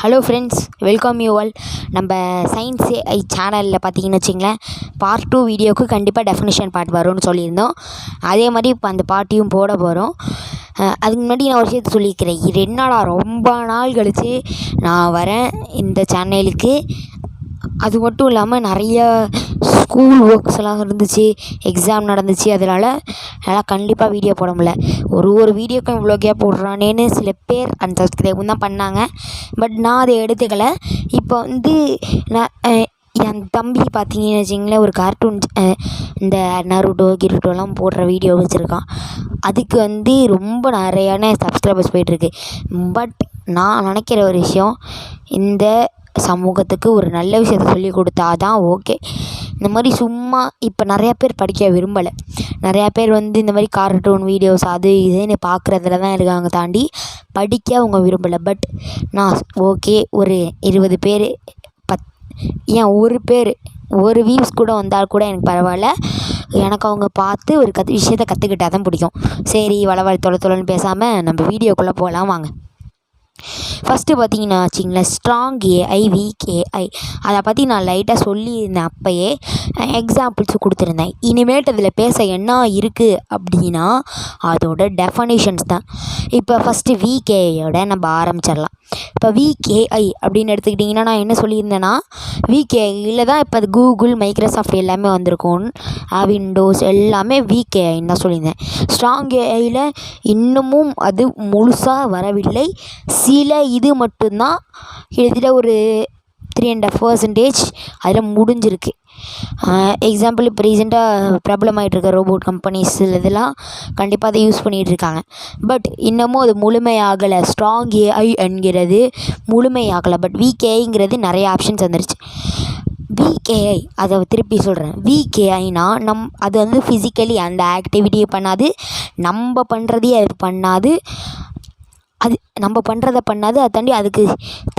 Hello friends, welcome you all. நம்ம science AI சேனலில் பார்த்தீங்கன்னு வச்சிங்களேன், பார்ட் 2 வீடியோவுக்கு கண்டிப்பாக டெஃபினிஷன் பார்ட் வரும்னு சொல்லியிருந்தோம். அதே மாதிரி இப்போ அந்த பார்ட்டியும் போட போகிறோம். அதுக்கு முன்னாடி நான் ஒரு விஷயத்தை சொல்லியிருக்கிறேன். இது என்னடா ரொம்ப நாள் கழித்து நான் வரேன் இந்த சேனலுக்கு. அது மட்டும் இல்லாமல் நிறைய ஸ்கூல் ஒர்க்ஸ் எல்லாம் இருந்துச்சு, எக்ஸாம் நடந்துச்சு. அதனால் கண்டிப்பாக வீடியோ போட முடியல. ஒரு வீடியோக்கும் இவ்வளோ கேப் போடுறானேன்னு சில பேர் அன்சப்ஸ்கிரைப் தான் பண்ணாங்க. பட் நான் அதை எடுத்துக்கலை. இப்போ நான் என் தம்பி பார்த்தீங்கன்னு வச்சிங்களேன், ஒரு கார்ட்டூன் இந்த நருட்டோ கிருட்டோலாம் போடுற வீடியோ வச்சுருக்கான். அதுக்கு ரொம்ப நிறையான சப்ஸ்கிரைபர்ஸ் போயிட்டுருக்கு. பட் நான் நினைக்கிற ஒரு விஷயம், இந்த சமூகத்துக்கு ஒரு நல்ல விஷயத்த சொல்லி கொடுத்தா தான் ஓகே. இந்த மாதிரி சும்மா இப்போ நிறையா பேர் படிக்க விரும்பலை. நிறையா பேர் இந்த மாதிரி கார்ட்டூன் வீடியோஸ் அது இதுன்னு பார்க்குறதுல தான் இருக்காங்க, தாண்டி படிக்க அவங்க விரும்பலை. பட் நான் ஓகே, ஒரு 20 பேர் ஏன் ஒரு வியூஸ் கூட வந்தால் கூட எனக்கு பரவாயில்ல. எனக்கு அவங்க பார்த்து ஒரு விஷயத்தை கற்றுக்கிட்டா தான் பிடிக்கும். சரி, வளவள தொலைன்னு பேசாமல் நம்ம வீடியோக்குள்ளே போகலாம் வாங்க. ஃபஸ்ட்டு பார்த்தீங்கன்னா வச்சிங்களேன், ஸ்ட்ராங் ஏஐ, வீக் ஏஐ, அதை பற்றி நான் லைட்டாக சொல்லியிருந்தேன். அப்போயே எக்ஸாம்பிள்ஸ் கொடுத்துருந்தேன். இனிமேட்டு அதில் பேச என்ன இருக்குது அப்படின்னா அதோட டெஃபனிஷன்ஸ் தான். இப்போ ஃபஸ்ட்டு வீக் ஏஐயோட நம்ம ஆரம்பிச்சிடலாம். இப்போ வீக் ஏஐ அப்படின்னு எடுத்துக்கிட்டிங்கன்னா, நான் என்ன சொல்லியிருந்தேன்னா, வீக் ஏஐயில் தான் இப்போ அது கூகுள், மைக்ரோசாஃப்ட் எல்லாமே வந்திருக்கும். விண்டோஸ் எல்லாமே வீக் ஏஐன்னு தான் சொல்லியிருந்தேன். ஸ்ட்ராங் ஏஐயில் இன்னமும் அது முழுசாக வரவில்லை. சில இது மட்டும்தான் கிட்டத்தட்ட ஒரு 3.5% அதில் முடிஞ்சிருக்கு. எக்ஸாம்பிள், இப்போ ரீசெண்டாக பிரபலமாகிட்டு இருக்க ரோபோட் கம்பெனிஸ் இதெல்லாம் கண்டிப்பாக அதை யூஸ் பண்ணிகிட்ருக்காங்க. பட் இன்னமும் அது முழுமையாகலை. ஸ்ட்ராங் ஏஐ என்கிறது முழுமையாகலை. பட் வீக் ஏஐங்கிறது நிறைய ஆப்ஷன்ஸ் வந்துருச்சு. வீக் ஏஐ, அதை திருப்பி சொல்கிறேன். வீக் ஏஐனா அது ஃபிசிக்கலி அந்த ஆக்டிவிட்டியை பண்ணாது, நம்ம பண்ணுறதையே அது பண்ணாது. அது நம்ம பண்ணுறத பண்ணாது. அதை தாண்டி அதுக்கு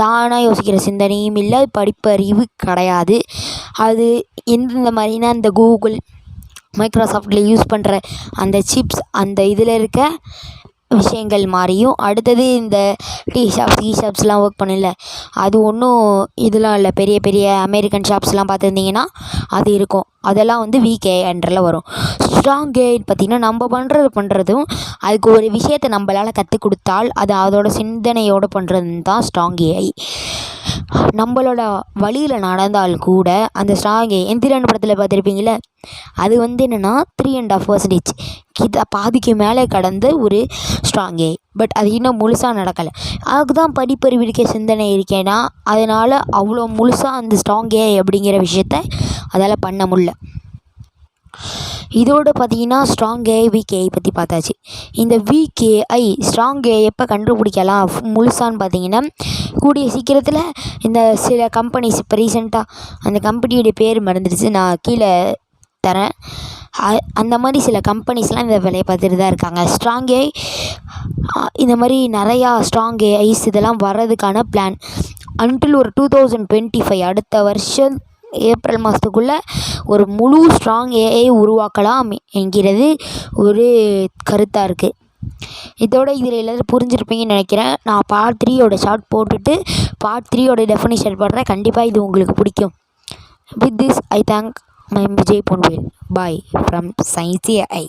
தானாக யோசிக்கிற சிந்தனையும் இல்லை, படிப்பறிவு கிடையாது. அது எந்தெந்த மாதிரினா, இந்த கூகுள், மைக்ரோசாஃப்டில் யூஸ் பண்ணுற அந்த சிப்ஸ், அந்த இதில் இருக்க விஷயங்கள் மாதிரியும். அடுத்தது இந்த ஷாப்ஸ்லாம் ஒர்க் பண்ணல, அது ஒன்றும் இதெல்லாம் இல்லை. பெரிய பெரிய அமெரிக்கன் ஷாப்ஸ்லாம் பார்த்துருந்தீங்கன்னா அது இருக்கும். அதெல்லாம் வீக் ஏஐன்றல வரும். ஸ்ட்ராங் ஏஐ பார்த்திங்கன்னா, நம்ம பண்ணுறதும் அதுக்கு ஒரு விஷயத்தை நம்மளால் கற்றுக் கொடுத்தால் அது அதோட சிந்தனையோடு பண்ணுறது தான் ஸ்ட்ராங் ஏஐ. நம்மளோட வழியில் நடந்தால் கூட அந்த ஸ்ட்ராங் ஏஐ, எந்திரன் படத்தில் பார்த்துருப்பீங்களே, அது என்னென்னா 3.5% பாதிக்கு மேலே கடந்த ஒரு ஸ்ட்ராங் ஏஐ. பட் அது இன்னும் முழுசாக நடக்கலை. அதுக்கு தான் படிப்பறிவு இருக்க, சிந்தனை இருக்கேன்னா, அதனால் அவ்வளோ முழுசாக அந்த ஸ்ட்ராங் ஏஐ அப்படிங்கிற விஷயத்த அதால் பண்ண முடியல. இதோடு பார்த்தீங்கன்னா ஸ்ட்ராங் ஏஐ, வீக் ஏஐ பற்றி பார்த்தாச்சு. இந்த வீக் ஏஐ ஸ்ட்ராங் ஏஐ எப்போ கண்டுபிடிக்கலாம் முழுசான்னு பார்த்தீங்கன்னா, கூடிய சீக்கிரத்தில் இந்த சில கம்பெனிஸ், இப்போ ரீசெண்டாக அந்த கம்பெனியோடைய பேர் மறந்துடுச்சு, நான் கீழே தரேன். அந்த மாதிரி சில கம்பெனிஸ்லாம் இந்த வேலையை பார்த்துட்டு தான் இருக்காங்க. ஸ்ட்ராங் ஏஐ இந்த மாதிரி நிறையா ஸ்ட்ராங் ஏஐஸ் இதெல்லாம் வர்றதுக்கான பிளான் அன்டில் ஒரு 2025 அடுத்த வருஷம் ஏப்ரல் மாதத்துக்குள்ளே ஒரு முழு ஸ்ட்ராங் ஏஐ உருவாக்கலாம் என்கிறது ஒரு கருத்தாக இருக்குது. இதோட இதில் எல்லோரும் புரிஞ்சிருப்பீங்கன்னு நினைக்கிறேன். நான் பார்ட் 3யோட ஷார்ட் போட்டுட்டு பார்ட் 3யோட டெஃபினிஷன் போடுறேன். கண்டிப்பாக இது உங்களுக்கு பிடிக்கும். With this I thank my Vijay Ponvel. Bye from science AI.